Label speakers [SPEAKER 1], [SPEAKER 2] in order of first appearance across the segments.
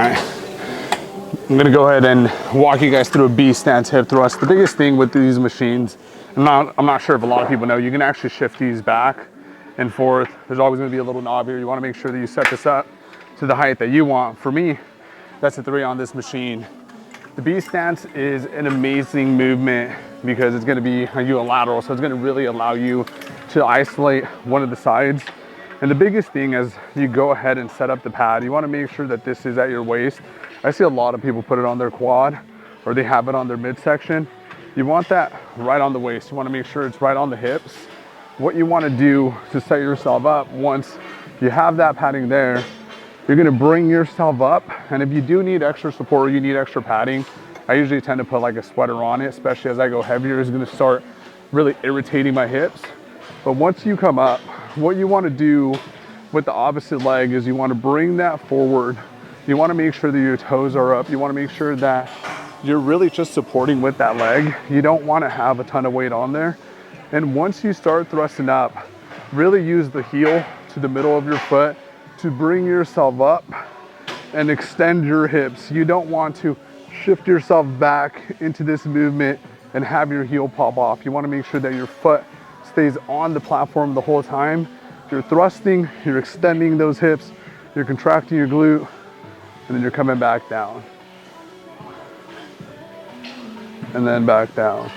[SPEAKER 1] I'm gonna go ahead and walk you guys through a B stance hip thrust. The biggest thing with these machines, I'm not sure if a lot of people know, you can actually shift these back and forth. There's always gonna be a little knob here. You wanna make sure that you set this up to the height that you want. For me, that's a 3 on this machine. The B stance is an amazing movement because it's gonna be unilateral, so it's gonna really allow you to isolate one of the sides. And the biggest thing as you go ahead and set up the pad, you wanna make sure that this is at your waist. I see a lot of people put it on their quad or they have it on their midsection. You want that right on the waist. You wanna make sure it's right on the hips. What you wanna do to set yourself up, once you have that padding there, you're gonna bring yourself up. And if you do need extra support or you need extra padding, I usually tend to put like a sweater on it, especially as I go heavier. It's gonna start really irritating my hips. But once you come up, what you wanna do with the opposite leg is you wanna bring that forward. You wanna make sure that your toes are up. You wanna make sure that you're really just supporting with that leg. You don't wanna have a ton of weight on there. And once you start thrusting up, really use the heel to the middle of your foot to bring yourself up and extend your hips. You don't want to shift yourself back into this movement and have your heel pop off. You wanna make sure that your foot stays on the platform the whole time. You're thrusting, you're extending those hips, you're contracting your glute, and then you're coming back down. And then back down.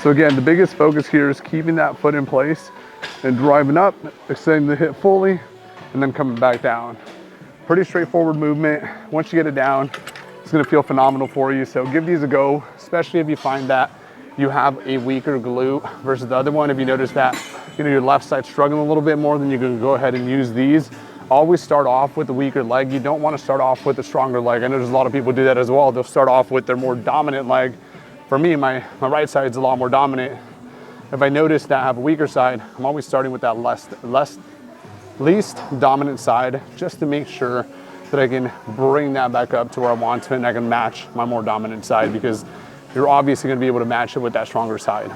[SPEAKER 1] So again, the biggest focus here is keeping that foot in place and driving up, extending the hip fully, and then coming back down. Pretty straightforward movement. Once you get it down, it's gonna feel phenomenal for you. So give these a go, especially if you find that you have a weaker glute versus the other one. If you notice that your left side's struggling a little bit more, then you can go ahead and use these. Always start off with the weaker leg. You don't want to start off with a stronger leg. I know there's a lot of people do that as well. They'll start off with their more dominant leg. For me, my right side's a lot more dominant. If I notice that I have a weaker side, I'm always starting with that least dominant side, just to make sure that I can bring that back up to where I want to and I can match my more dominant side, because you're obviously going to be able to match it with that stronger side.